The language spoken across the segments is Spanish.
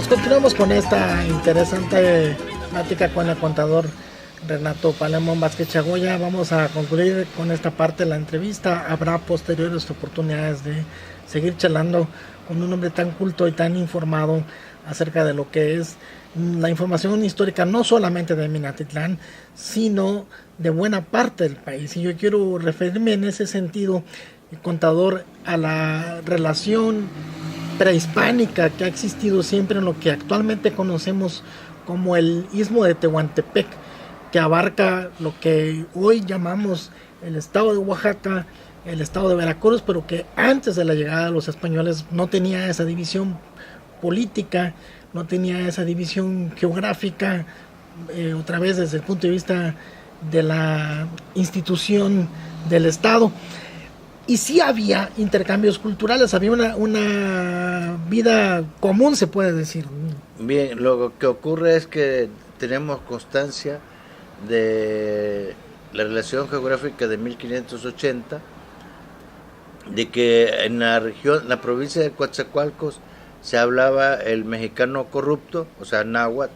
Pues continuamos con esta interesante plática con el contador Renato Palemón Vázquez Chagoya. Vamos a concluir con esta parte de la entrevista. Habrá posteriores oportunidades de seguir charlando con un hombre tan culto y tan informado acerca de lo que es la información histórica, no solamente de Minatitlán, sino de buena parte del país. Y yo quiero referirme en ese sentido, contador, a la relación prehispánica que ha existido siempre en lo que actualmente conocemos como el Istmo de Tehuantepec, que abarca lo que hoy llamamos el estado de Oaxaca, el estado de Veracruz, pero que antes de la llegada de los españoles no tenía esa división política, no tenía esa división geográfica, otra vez desde el punto de vista de la institución del estado. Y sí había intercambios culturales, había una vida común, se puede decir. Bien, lo que ocurre es que tenemos constancia de la relación geográfica de 1580, de que en la región, la provincia de Coatzacoalcos, se hablaba el mexicano corrupto, o sea, náhuatl,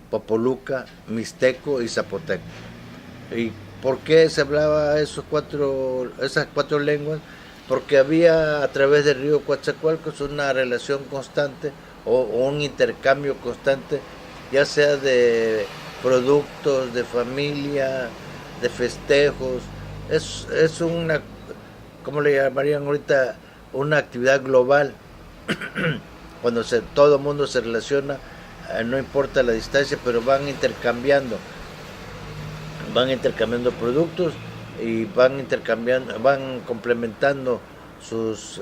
popoluca, mixteco y zapoteco. ¿Y por qué se hablaba esas cuatro lenguas? Porque había a través del río Coatzacoalcos una relación constante o un intercambio constante, ya sea de productos, de familia, de festejos. Es una, ¿cómo le llamarían ahorita? Una actividad global. Cuando todo el mundo se relaciona, no importa la distancia, pero van intercambiando productos y van complementando sus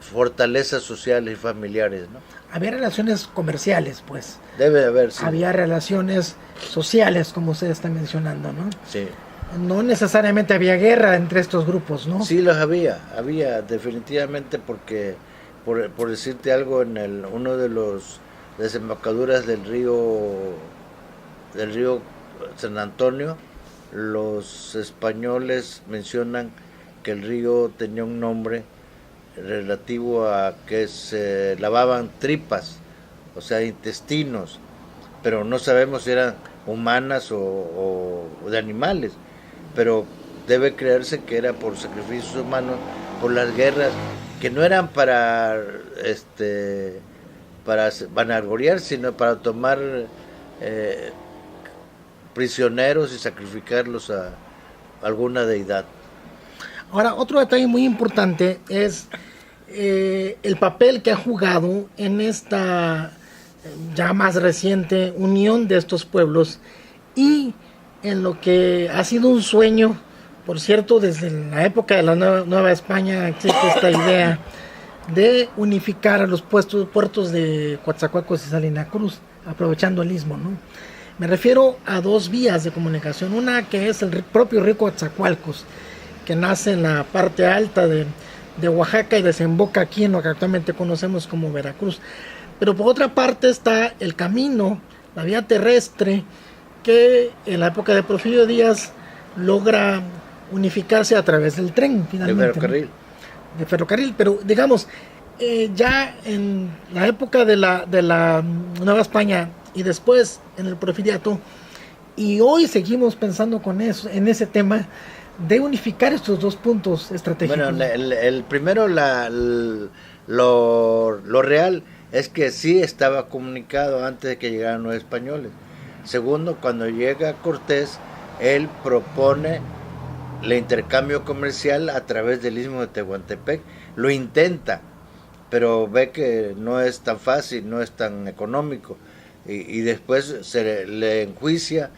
fortalezas sociales y familiares, ¿no? Había relaciones comerciales, pues. Debe haber, sí. Había relaciones sociales, como usted está mencionando, ¿no? Sí. No necesariamente había guerra entre estos grupos, ¿no? Sí, los había definitivamente, porque por decirte algo, en uno de los desembocaduras del río San Antonio, los españoles mencionan que el río tenía un nombre relativo a que se lavaban tripas, o sea, intestinos, pero no sabemos si eran humanas o de animales, pero debe creerse que era por sacrificios humanos, por las guerras, que no eran para vanagloriar, sino para tomar prisioneros y sacrificarlos a alguna deidad. Ahora, otro detalle muy importante es el papel que ha jugado en esta ya más reciente unión de estos pueblos y en lo que ha sido un sueño. Por cierto, desde la época de la Nueva España existe esta idea de unificar a los puertos de Coatzacoalcos y Salina Cruz, aprovechando el istmo, ¿no? Me refiero a dos vías de comunicación, una que es el propio río Coatzacoalcos, que nace en la parte alta de Oaxaca y desemboca aquí en lo que actualmente conocemos como Veracruz. Pero por otra parte está el camino, la vía terrestre, que en la época de Porfirio Díaz logra unificarse a través del tren, finalmente. De ferrocarril. ¿No? De ferrocarril, pero digamos, ya en la época de la Nueva España y después en el Porfiriato, y hoy seguimos pensando en ese tema de unificar estos dos puntos estratégicos. Bueno, el primero, lo real es que sí estaba comunicado antes de que llegaran los españoles. Segundo, cuando llega Cortés, él propone el intercambio comercial a través del Istmo de Tehuantepec. Lo intenta, pero ve que no es tan fácil, no es tan económico. Y después se le enjuicia,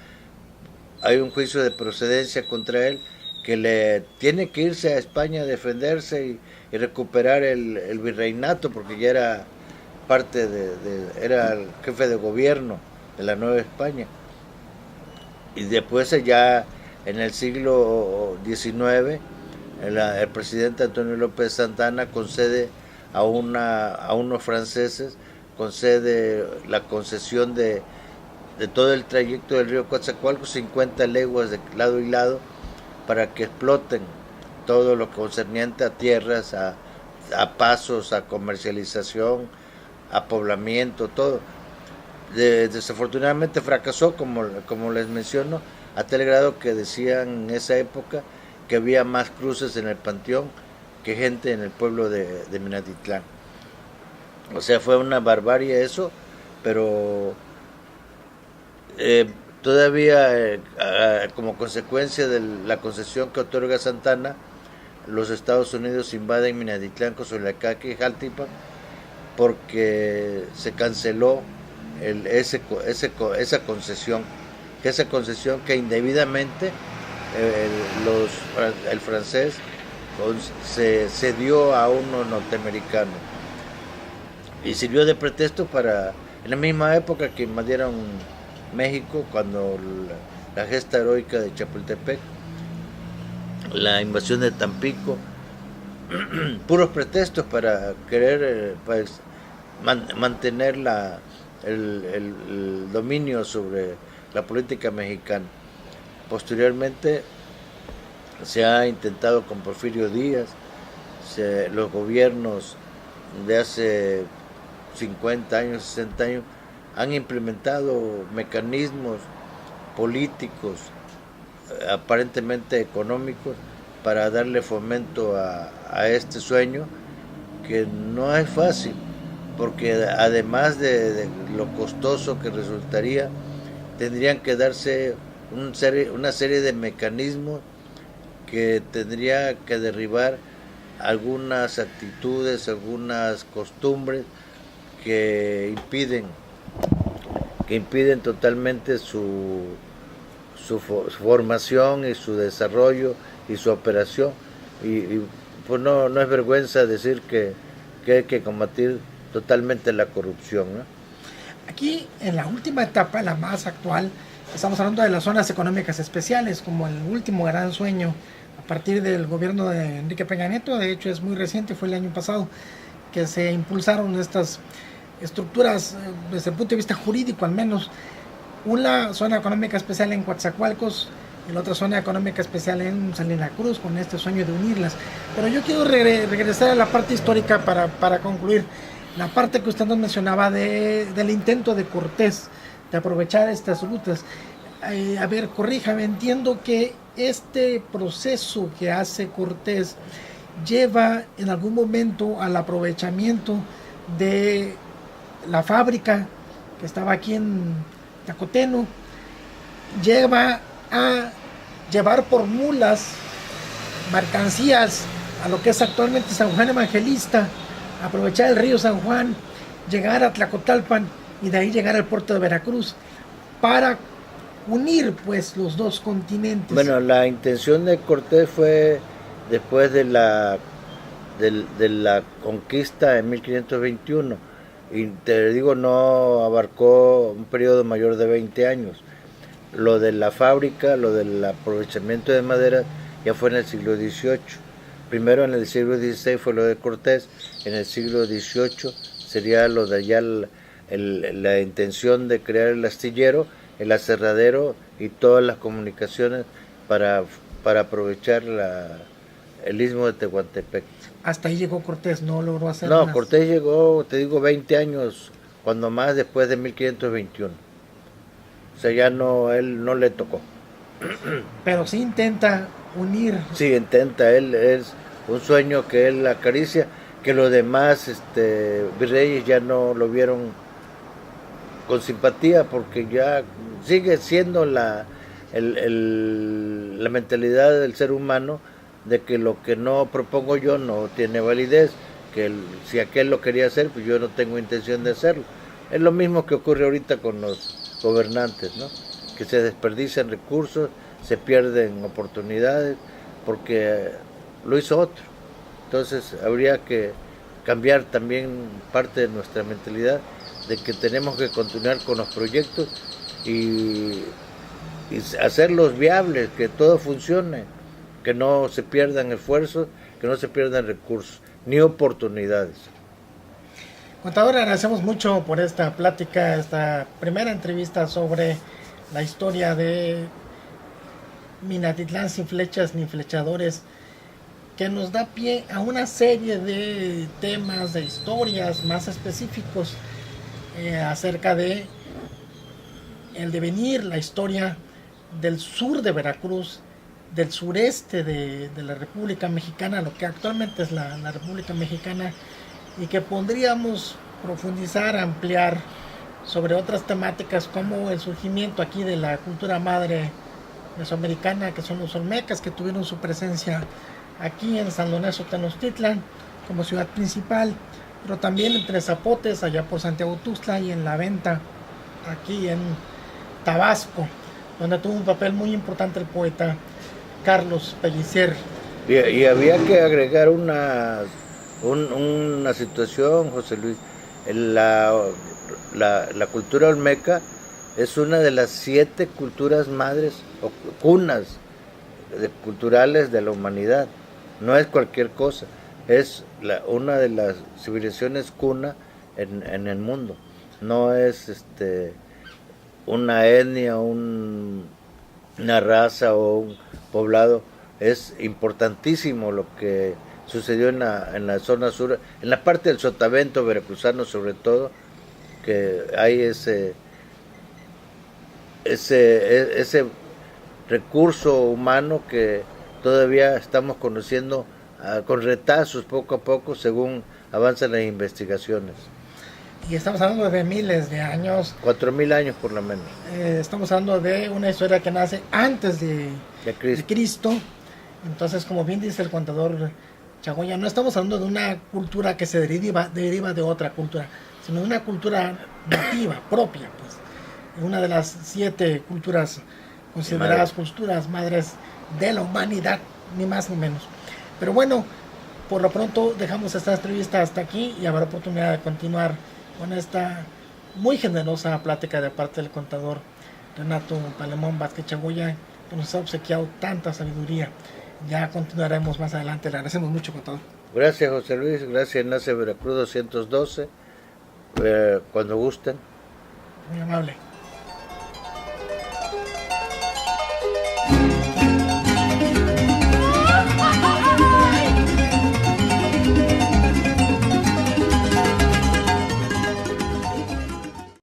hay un juicio de procedencia contra él, que le tiene que irse a España a defenderse y recuperar el virreinato, porque ya era parte era el jefe de gobierno de la Nueva España. Y después ya en el siglo XIX, el presidente Antonio López Santana concede a unos franceses, concede la concesión de todo el trayecto del río Coatzacoalcos, 50 leguas de lado y lado, para que exploten todo lo concerniente a tierras, a pasos, a comercialización, apoblamiento, todo. Desafortunadamente fracasó, como les menciono, a tal grado que decían en esa época que había más cruces en el panteón que gente en el pueblo de Minatitlán. O sea, fue una barbarie eso, pero todavía como consecuencia de la concesión que otorga Santana, los Estados Unidos invaden Minatitlán, Cozoleacaque y Jaltipan porque se canceló esa concesión, que indebidamente el francés se cedió a uno norteamericano y sirvió de pretexto para, en la misma época que invadieron México, cuando la gesta heroica de Chapultepec, la invasión de Tampico, puros pretextos para querer pues, mantener el dominio sobre la política mexicana. Posteriormente se ha intentado con Porfirio Díaz, los gobiernos de hace 50 años, 60 años, han implementado mecanismos políticos, aparentemente económicos, para darle fomento a este sueño, que no es fácil, porque además de lo costoso que resultaría, tendrían que darse una serie de mecanismos que tendría que derribar algunas actitudes, algunas costumbres que impiden totalmente su formación y su desarrollo y su operación, y pues no es vergüenza decir que hay que combatir totalmente la corrupción, ¿no? Aquí, en la última etapa, la más actual, estamos hablando de las zonas económicas especiales, como el último gran sueño a partir del gobierno de Enrique Peña Nieto. De hecho, es muy reciente, fue el año pasado que se impulsaron estas estructuras desde el punto de vista jurídico, al menos. Una zona económica especial en Coatzacoalcos y la otra zona económica especial en Salina Cruz, con este sueño de unirlas. Pero yo quiero regresar a la parte histórica para concluir. La parte que usted nos mencionaba del intento de Cortés de aprovechar estas rutas. A ver, corríjame, entiendo que este proceso que hace Cortés lleva en algún momento al aprovechamiento de la fábrica que estaba aquí en Tacoteno, lleva a llevar por mulas mercancías a lo que es actualmente San Juan Evangelista, aprovechar el río San Juan, llegar a Tlacotalpan y de ahí llegar al puerto de Veracruz para unir pues los dos continentes. Bueno, la intención de Cortés fue después de la conquista en 1521, y te digo, no abarcó un periodo mayor de 20 años. Lo de la fábrica, lo del aprovechamiento de madera, ya fue en el siglo XVIII. Primero en el siglo XVI fue lo de Cortés, en el siglo XVIII sería lo de allá la intención de crear el astillero, el aserradero y todas las comunicaciones para aprovechar el istmo de Tehuantepec. Hasta ahí llegó Cortés, no logró hacer No, más. Cortés llegó, te digo, 20 años, cuando más, después de 1521. O sea, ya no, él no le tocó. Pero sí intenta unir. Sí, intenta, él es un sueño que él acaricia, que los demás virreyes ya no lo vieron con simpatía, porque ya sigue siendo la mentalidad del ser humano de que lo que no propongo yo no tiene validez, que si aquel lo quería hacer, pues yo no tengo intención de hacerlo. Es lo mismo que ocurre ahorita con los gobernantes, ¿no? Que se desperdician recursos, se pierden oportunidades, porque lo hizo otro. Entonces habría que cambiar también parte de nuestra mentalidad, de que tenemos que continuar con los proyectos y hacerlos viables, que todo funcione, que no se pierdan esfuerzos, que no se pierdan recursos, ni oportunidades. Contador, agradecemos mucho por esta plática, esta primera entrevista sobre la historia de Minatitlán sin flechas ni flechadores, que nos da pie a una serie de temas, de historias más específicos acerca de el devenir, la historia del sur de Veracruz, del sureste de la República Mexicana, lo que actualmente es la República Mexicana, y que podríamos profundizar, ampliar sobre otras temáticas como el surgimiento aquí de la cultura madre mesoamericana, que son los olmecas, que tuvieron su presencia aquí en San Lorenzo Tenochtitlan como ciudad principal, pero también entre Zapotes, allá por Santiago Tuxtla, y en La Venta, aquí en Tabasco, donde tuvo un papel muy importante el poeta Carlos Pellicer. Y había que agregar una situación, José Luis. La cultura olmeca es una de las 7 culturas madres o cunas culturales de la humanidad. No es cualquier cosa, es una de las civilizaciones cuna en el mundo. No es una etnia, una raza o un poblado. Es importantísimo lo que sucedió en la zona sur, en la parte del sotavento veracruzano sobre todo, que hay ese recurso humano que todavía estamos conociendo con retazos poco a poco según avanzan las investigaciones. Y estamos hablando de miles de años. 4000 años por lo menos. Estamos hablando de una historia que nace antes de Cristo. Entonces, como bien dice el contador Chagoya, no estamos hablando de una cultura que se deriva de otra cultura, sino de una cultura nativa, propia, pues. Una de las 7 culturas consideradas culturas madres de la humanidad, ni más ni menos. Pero bueno, por lo pronto dejamos esta entrevista hasta aquí y habrá oportunidad de continuar con esta muy generosa plática de parte del contador Renato Palemón Vázquez Chagoya, que nos ha obsequiado tanta sabiduría. Ya continuaremos más adelante. Le agradecemos mucho, contador. Gracias, José Luis. Gracias, Enlace Veracruz 212. Cuando gusten. Muy amable.